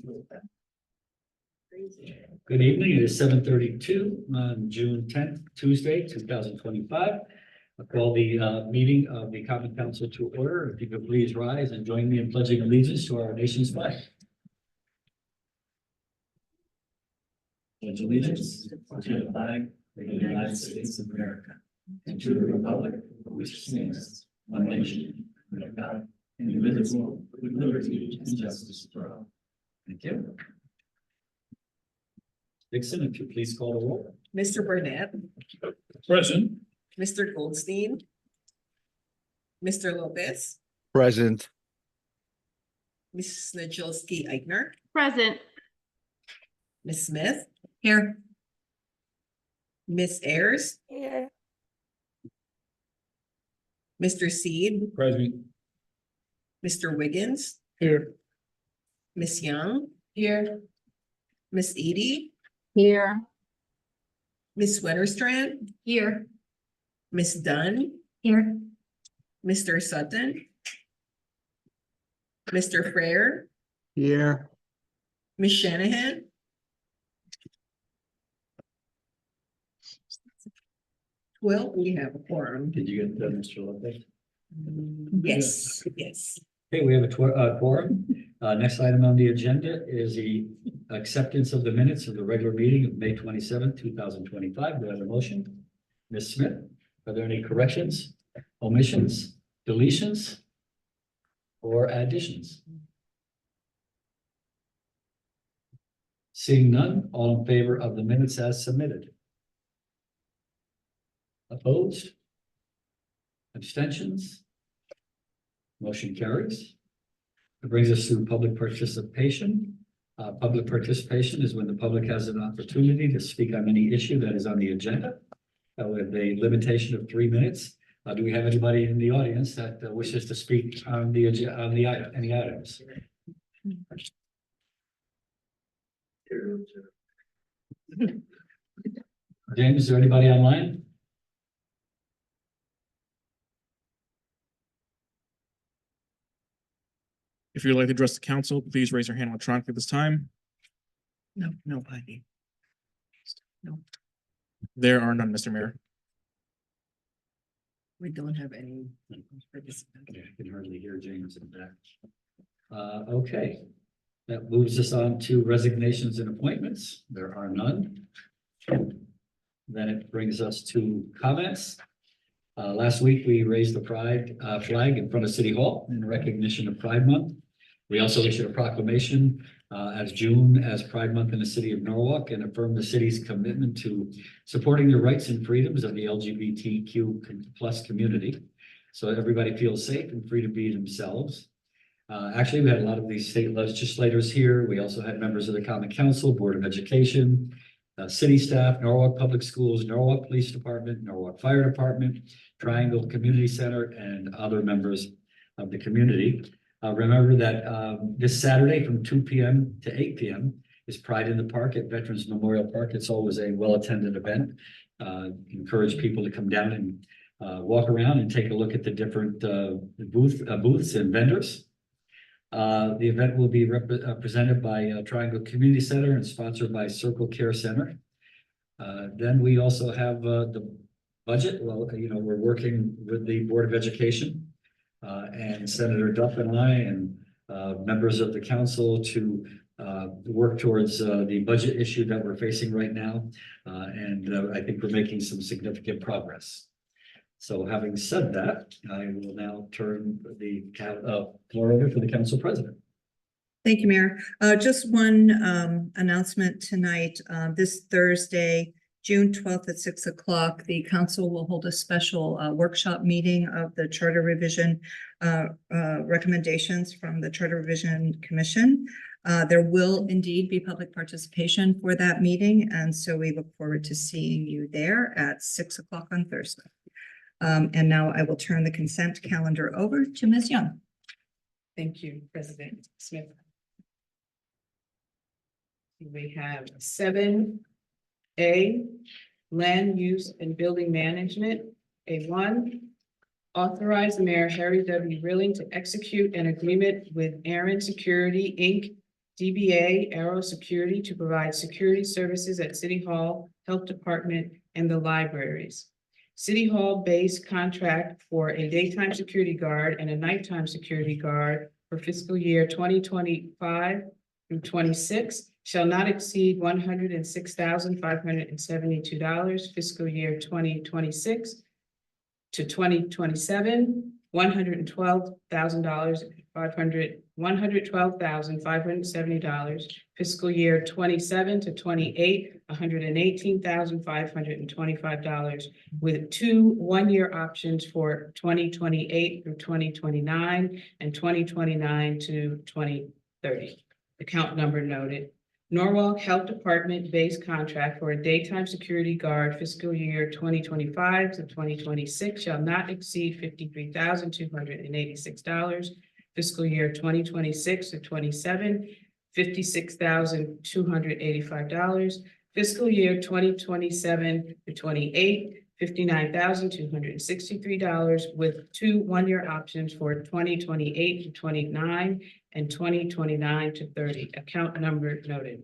Good evening. It is 7:32 on June 10th, Tuesday, 2025. I call the meeting of the Common Council to order. If you could please rise and join me in pledging allegiance to our nation's flag. Pledge allegiance to the flag of the United States of America and to the republic for which it stands, one nation, under God, indivisible, with liberty and justice for all. Thank you. Dixon, if you please call the roll. Mr. Burnett, Present. Mr. Goldstein, Mr. Lopez, Present. Mrs. Najolski Eichner, Present. Ms. Smith. Here. Ms. Ayers, Here. Mr. Seed, Present. Mr. Wiggins, Here. Ms. Young. Here. Ms. Edie, Here. Ms. Winterstrand, Here. Ms. Dunn, Here. Mr. Sutton, Mr. Frere, Here. Ms. Shanahan. Well, we have a quorum. Did you get Mr. Lopez? Yes, yes. Okay, we have a quorum. Next item on the agenda is the acceptance of the minutes of the regular meeting of May 27th, 2025. Do I have a motion? Ms. Smith, are there any corrections, omissions, deletions, or additions? Seeing none, all in favor of the minutes as submitted? Opposed? Abstentions? Motion carries. It brings us to public participation. Public participation is when the public has an opportunity to speak on any issue that is on the agenda with a limitation of 3 minutes. Do we have anybody in the audience that wishes to speak on the item, any items? James, is there anybody online? If you'd like to address the council, please raise your hand electronically at this time. No, nobody. No, There are none, Mr. Mayor. we don't have any participants. Okay, I can hardly hear James in the back. Okay, that moves us on to resignations and appointments. There are none. Then it brings us to comments. Last week, we raised the pride flag in front of City Hall in recognition of Pride Month. We also issued a proclamation as June as Pride Month in the city of Norwalk and affirmed the city's commitment to supporting the rights and freedoms of the LGBTQ plus community. So everybody feels safe and free to be themselves. Actually, we had a lot of these state legislators here. We also had members of the Common Council, Board of Education, city staff, Norwalk Public Schools, Norwalk Police Department, Norwalk Fire Department, Triangle Community Center, and other members of the community. Remember that this Saturday from 2 p.m. to 8 p.m. is Pride in the Park at Veterans Memorial Park. It's always a well-attended event. Encourage people to come down and walk around and take a look at the different booths and vendors. The event will be presented by Triangle Community Center and sponsored by Circle Care Center. Then we also have the budget. Well, you know, we're working with the Board of Education and Senator Duff and I and members of the council to work towards the budget issue that we're facing right now. And I think we're making some significant progress. So having said that, I will now turn the floor over to the council president. Thank you, Mayor. Just one announcement tonight. This Thursday, June 12th at 6 o'clock, the council will hold a special workshop meeting of the Charter Revision recommendations from the Charter Revision Commission. There will indeed be public participation for that meeting, and so we look forward to seeing you there at 6 o'clock on Thursday. And now I will turn the consent calendar over to Ms. Young. Thank you, President Smith. We have 7A, Land Use and Building Management. A1, authorize Mayor Harry W. Rilling to execute an agreement with Aaron Security, Inc. DBA Aero Security to provide security services at City Hall, Health Department, and the libraries. City Hall base contract for a daytime security guard and a nighttime security guard for fiscal year 2025 through 26 shall not exceed $106,572. Fiscal year 2026 to 2027, $112,570. Fiscal year 27 to 28, $118,525, with two one-year options for 2028 through 2029 and 2029 to 2030. Account number noted. Norwalk Health Department base contract for a daytime security guard fiscal year 2025 to 2026 shall not exceed $53,286. Fiscal year 2026 to 27, $56,285. Fiscal year 2027 to 28, $59,263, with two one-year options for 2028 to 29 and 2029 to 30. Account number noted.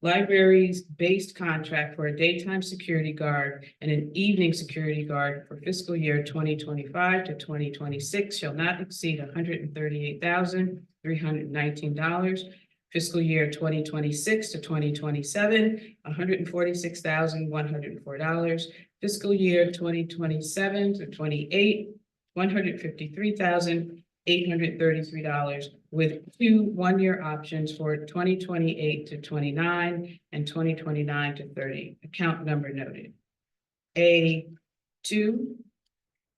Libraries based contract for a daytime security guard and an evening security guard for fiscal year 2025 to 2026 shall not exceed $138,319. Fiscal year 2026 to 2027, $146,104. Fiscal year 2027 to 28, $153,833, with two one-year options for 2028 to 29 and 2029 to 30. Account number noted. A2,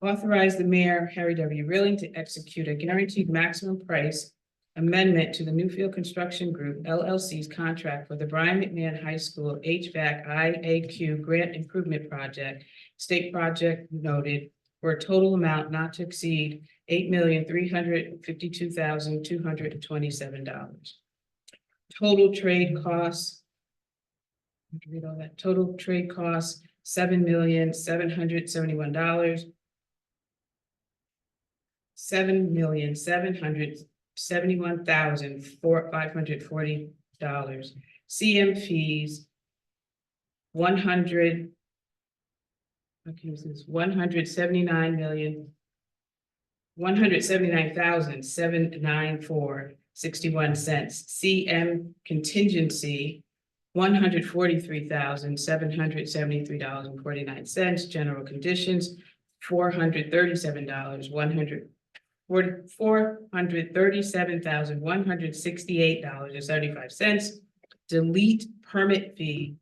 authorize the mayor, Harry W. Rilling, to execute a guaranteed maximum price amendment to the Newfield Construction Group LLC's contract for the Brian McMahon High School HVAC IAQ Grant Improvement Project, state project noted, for a total amount not to exceed $8,352,227. Total trade costs. Read all that. Total trade costs $7,771. $7,771,540. CM fees $179,794.61. CM contingency $143,773.49. General conditions $437,168.75. Delete permit fee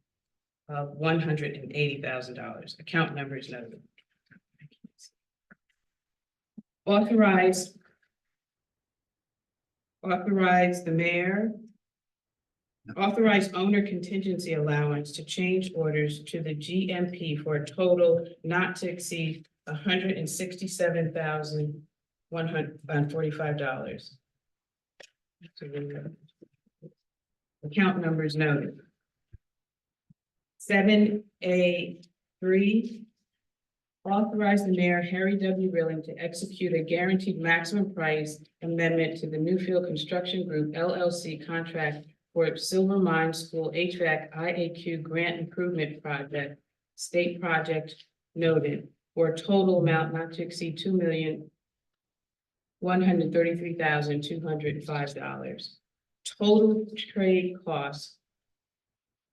of $180,000. Account numbers noted. Authorize the mayor. Authorize owner contingency allowance to change orders to the GMP for a total not to exceed $167,145. Account numbers noted. 7A3, authorize the mayor, Harry W. Rilling, to execute a guaranteed maximum price amendment to the Newfield Construction Group LLC contract for Silver Mine School HVAC IAQ Grant Improvement Project, state project noted, for a total amount not to exceed $2,133,205. Total trade costs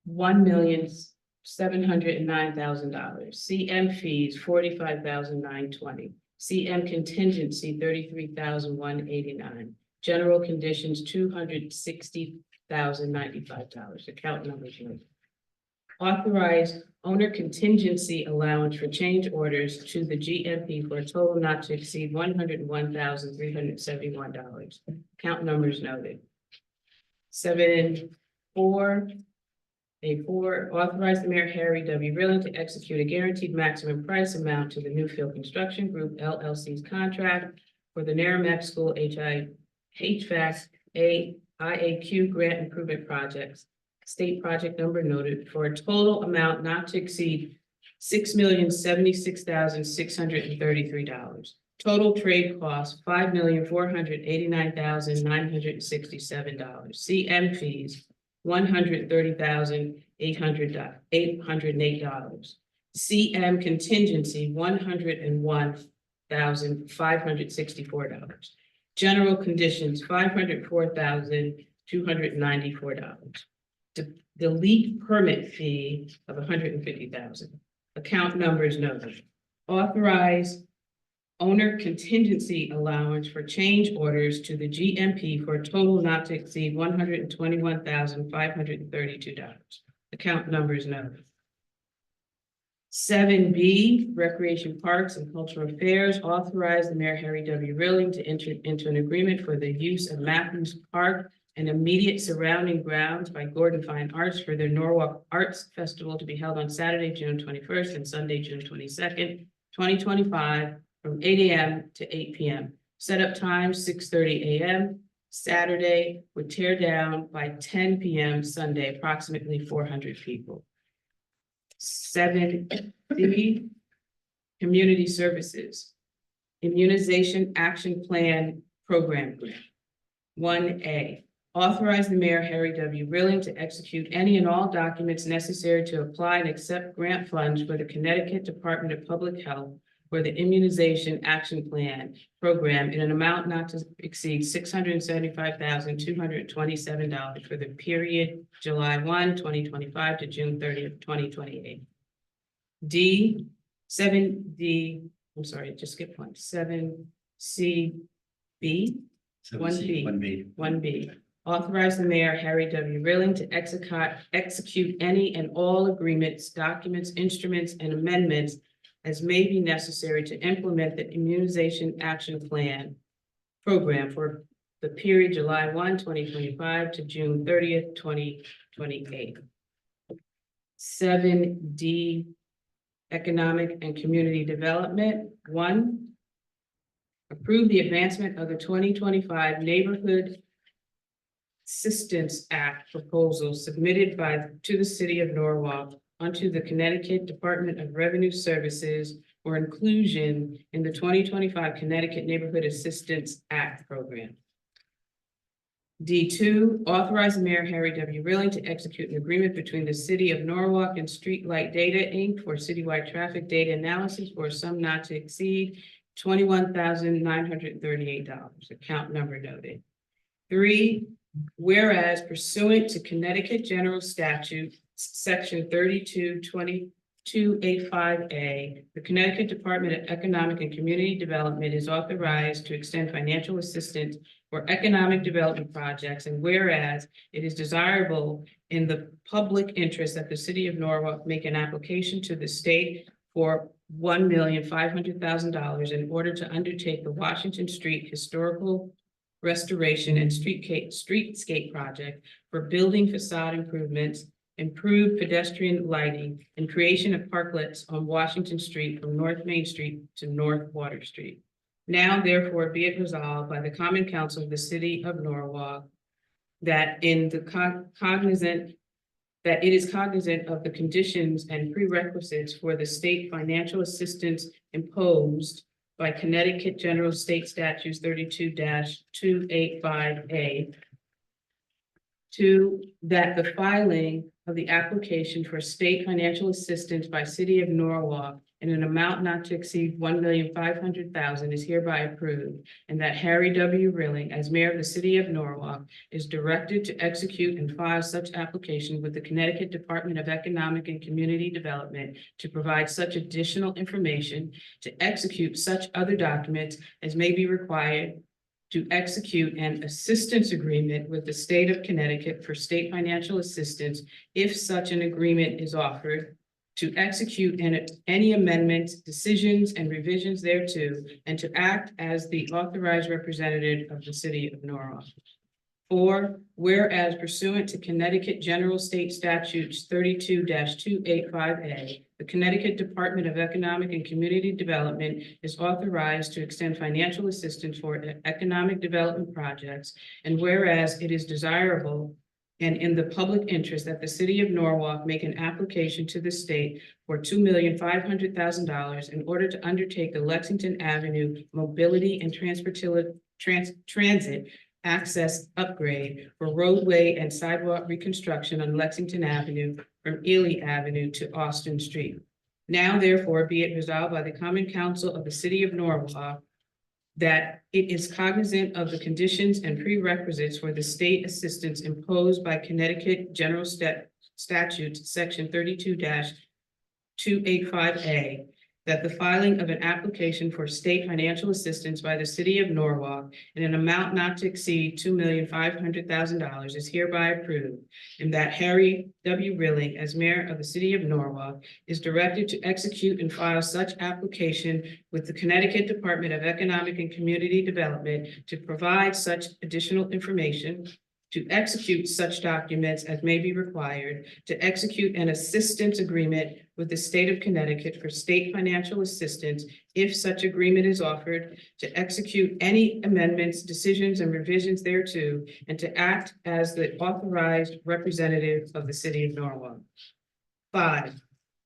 $1,709,000. CM fees $45,920. CM contingency $33,189. General conditions $260,095. Account numbers noted. Authorize owner contingency allowance for change orders to the GMP for a total not to exceed $101,371. Account numbers noted. 7.4. A4, authorize the mayor, Harry W. Rilling, to execute a guaranteed maximum price amount to the Newfield Construction Group LLC's contract for the Narragansett School HVAC IAQ Grant Improvement Projects, state project number noted, for a total amount not to exceed $6,076,633. Total trade costs, $5,489,967. CM fees, $130,808. CM contingency, $101,564. General conditions, $504,294. Delete permit fee of $150,000. Account numbers noted. Authorize owner contingency allowance for change orders to the GMP for a total not to exceed $121,532. Account numbers noted. 7B, Recreation Parks and Cultural Affairs, authorize the Mayor Harry W. Rilling to enter into an agreement for the use of Matthews Park and immediate surrounding grounds by Gordon Fine Arts for their Norwalk Arts Festival to be held on Saturday, June 21st and Sunday, June 22nd, 2025, from 8 a.m. to 8 p.m. Setup time, 6:30 a.m. Saturday, would tear down by 10 p.m. Sunday, approximately 400 people. 7D, Community Services, Immunization Action Plan Program Grant. 1A, authorize the Mayor Harry W. Rilling to execute any and all documents necessary to apply and accept grant funds for the Connecticut Department of Public Health for the Immunization Action Plan Program in an amount not to exceed $675,227 for the period July 1, 2025 to June 30th, 2028. 7D, I'm sorry, just skip one, 7CB, 1B. Authorize the Mayor Harry W. Rilling to execute any and all agreements, documents, instruments, and amendments as may be necessary to implement the Immunization Action Plan Program for the period July 1, 2025 to June 30th, 2028. 7D, Economic and Community Development. 1, approve the advancement of the 2025 Neighborhood Assistance Act proposal submitted to the City of Norwalk onto the Connecticut Department of Revenue Services for inclusion in the 2025 Connecticut Neighborhood Assistance Act program. D2, authorize the Mayor Harry W. Rilling to execute an agreement between the City of Norwalk and Streetlight Data, Inc. for citywide traffic data analysis for a sum not to exceed $21,938. Account number noted. 3, whereas pursuant to Connecticut General Statute, Section 3222A5A, the Connecticut Department of Economic and Community Development is authorized to extend financial assistance for economic development projects, and whereas it is desirable in the public interest that the City of Norwalk make an application to the state for $1,500,000 in order to undertake the Washington Street Historical Restoration and Streetscape Project for building facade improvements, improved pedestrian lighting, and creation of parklets on Washington Street from North Main Street to North Water Street. Now therefore be it resolved by the Common Council of the City of Norwalk that it is cognizant of the conditions and prerequisites for the state financial assistance imposed by Connecticut General State Statutes 32-285A. 2, that the filing of the application for state financial assistance by City of Norwalk in an amount not to exceed $1,500,000 is hereby approved, and that Harry W. Rilling, as Mayor of the City of Norwalk, is directed to execute and file such application with the Connecticut Department of Economic and Community Development to provide such additional information, to execute such other documents as may be required to execute an assistance agreement with the state of Connecticut for state financial assistance, if such an agreement is offered, to execute any amendments, decisions, and revisions thereto, and to act as the authorized representative of the City of Norwalk. 4, whereas pursuant to Connecticut General State Statutes 32-285A, the Connecticut Department of Economic and Community Development is authorized to extend financial assistance for economic development projects, and whereas it is desirable and in the public interest that the city of Norwalk make an application to the state for $2,500,000 in order to undertake the Lexington Avenue Mobility and Transit Access Upgrade for roadway and sidewalk reconstruction on Lexington Avenue from Ely Avenue to Austin Street. Now therefore be it resolved by the Common Council of the city of Norwalk that it is cognizant of the conditions and prerequisites for the state assistance imposed by Connecticut General Statutes, Section 32-285A, that the filing of an application for state financial assistance by the city of Norwalk in an amount not to exceed $2,500,000 is hereby approved, and that Harry W. Rilling, as mayor of the city of Norwalk, is directed to execute and file such application with the Connecticut Department of Economic and Community Development to provide such additional information, to execute such documents as may be required, to execute an assistance agreement with the state of Connecticut for state financial assistance if such agreement is offered, to execute any amendments, decisions, and revisions thereto, and to act as the authorized representative of the city of Norwalk. 5,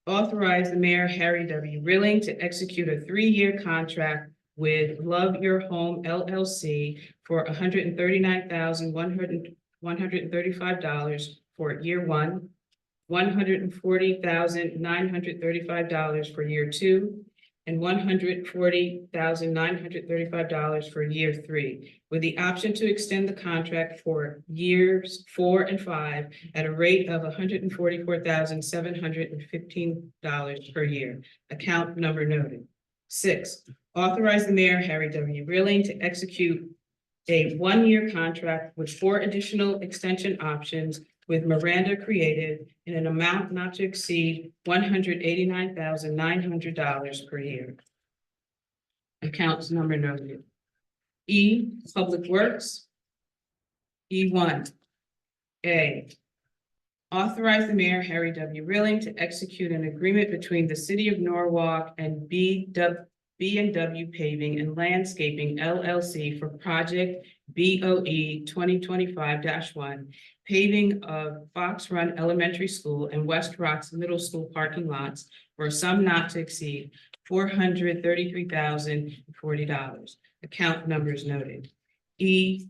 authorize the mayor, Harry W. Rilling, to execute a 3-year contract with Love Your Home LLC for $139,135 for year 1, $140,935 for year 2, and $140,935 for year 3, with the option to extend the contract for years 4 and 5 at a rate of $144,715 per year. Account number noted. 6, authorize the mayor, Harry W. Rilling, to execute a 1-year contract with 4 additional extension options with Miranda Creative in an amount not to exceed $189,900 per year. Accounts number noted. E, Public Works. E1, A, authorize the mayor, Harry W. Rilling, to execute an agreement between the city of Norwalk and B&W Paving and Landscaping LLC for project BOE 2025-1, paving of Fox Run Elementary School and West Rocks Middle School parking lots for a sum not to exceed $433,040. Account numbers noted. E,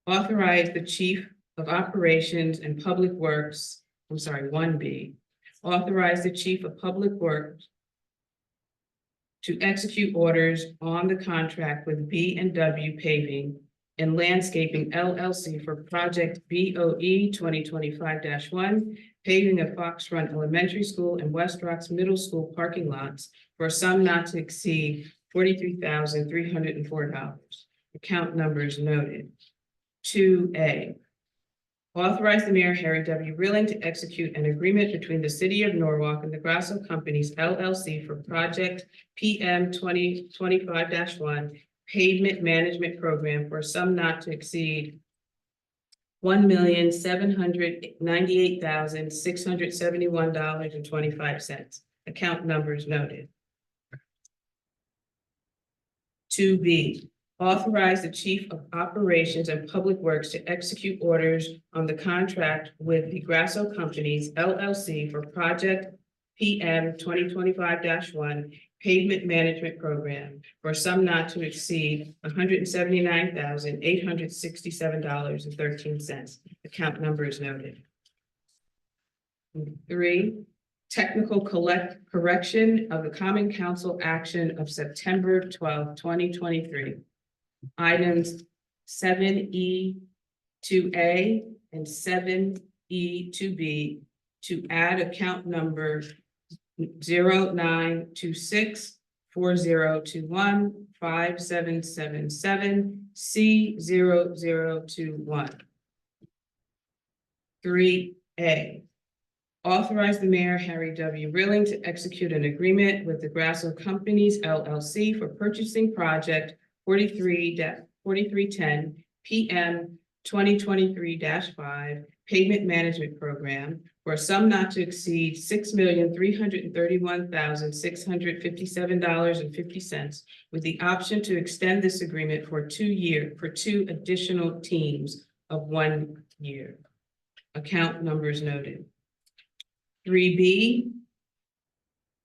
authorize the Chief of Operations and Public Works, 1B, authorize the Chief of Public Works to execute orders on the contract with B&W Paving and Landscaping LLC for project BOE 2025-1, paving of Fox Run Elementary School and West Rocks Middle School parking lots for a sum not to exceed $43,304. Account numbers noted. 2A, authorize the mayor, Harry W. Rilling, to execute an agreement between the city of Norwalk and the Grasso Companies LLC for project PM 2025-1 pavement management program for a sum not to exceed $1,798,671.25. Account numbers noted. 2B, authorize the Chief of Operations and Public Works to execute orders on the contract with the Grasso Companies LLC for project PM 2025-1 pavement management program for a sum not to exceed $179,867.13. Account number is noted. 3, technical correction of the Common Council action of September 12, 2023. Items 7E2A and 7E2B to add account number 092640215777C0021. 3A, authorize the mayor, Harry W. Rilling, to execute an agreement with the Grasso Companies LLC for purchasing project 4310 PM 2023-5 pavement management program for a sum not to exceed $6,331,657.50, with the option to extend this agreement for 2 additional teams of 1 year. Account numbers noted. 3B,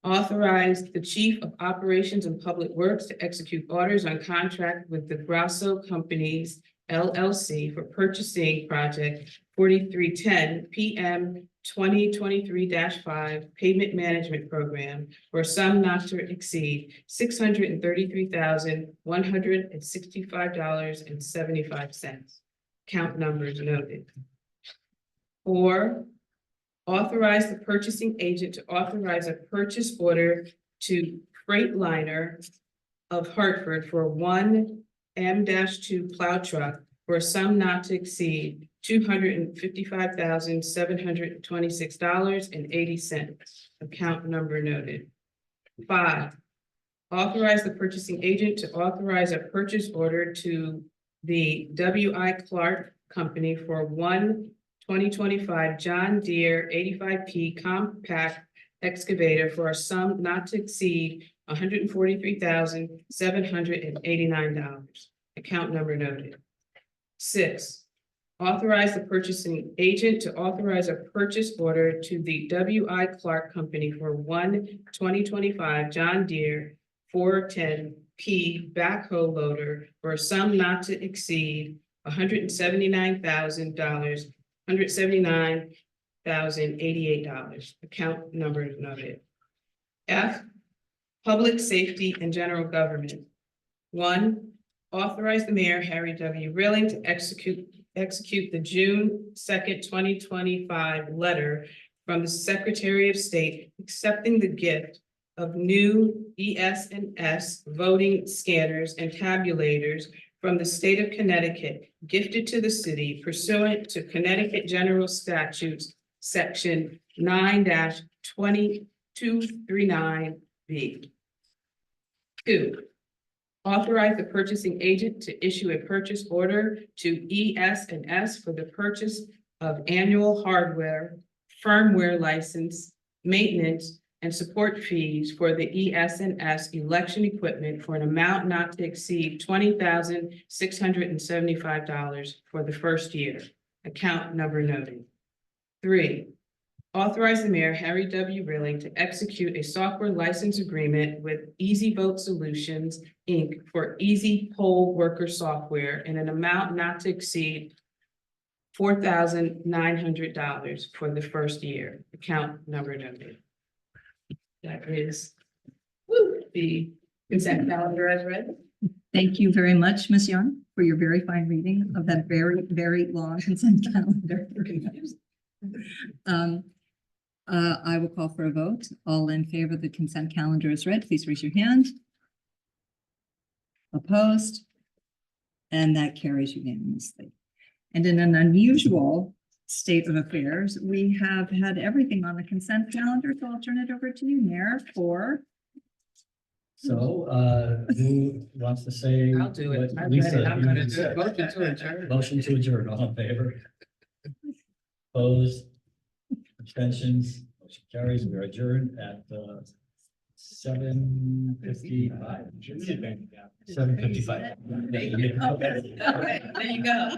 authorize the Chief of Operations and Public Works to execute orders on contract with the Grasso Companies LLC for purchasing project 4310 PM 2023-5 pavement management program for a sum not to exceed $633,165.75. Count numbers noted. 4, authorize the purchasing agent to authorize a purchase order to Freightliner of Hartford for 1 M-2 plow truck for a sum not to exceed $255,726.80. Account number noted. 5, authorize the purchasing agent to authorize a purchase order to the W.I. Clark Company for 1 2025 John Deere 85P compact excavator for a sum not to exceed $143,789. Account number noted. 6, authorize the purchasing agent to authorize a purchase order to the W.I. Clark Company for 1 2025 John Deere 410P backhoe loader for a sum not to exceed $179,088. Account number noted. F, public safety and general government. 1, authorize the mayor, Harry W. Rilling, to execute the June 2nd, 2025 letter from the Secretary of State accepting the gift of new ES&S voting scanners and tabulators from the state of Connecticut, gifted to the city pursuant to Connecticut General Statutes, Section 9-2239B. 2, authorize the purchasing agent to issue a purchase order to ES&S for the purchase of annual hardware, firmware license, maintenance, and support fees for the ES&S election equipment for an amount not to exceed $20,675 for the first year. Account number noted. 3, authorize the mayor, Harry W. Rilling, to execute a software license agreement with Easy Vote Solutions, Inc. for Easy Poll Worker software in an amount not to exceed $4,900 for the first year. Account number noted. That is the consent calendar as read. Thank you very much, Ms. Young, for your very fine reading of that very, very long consent calendar. I will call for a vote. All in favor of the consent calendar as read, please raise your hand. Opposed? And that carries unanimously. And in an unusual state of affairs, we have had everything on the consent calendar, so I'll turn it over to you, Mayor, for. So, who wants to say? I'll do it. what I'm Lisa, ready. I'm you gonna do said? it. Motion to adjourn. Motion to adjourn, all in favor? Opposed? Abstentions? Motion carries. We are adjourned at 7:55. 7:55. There you go.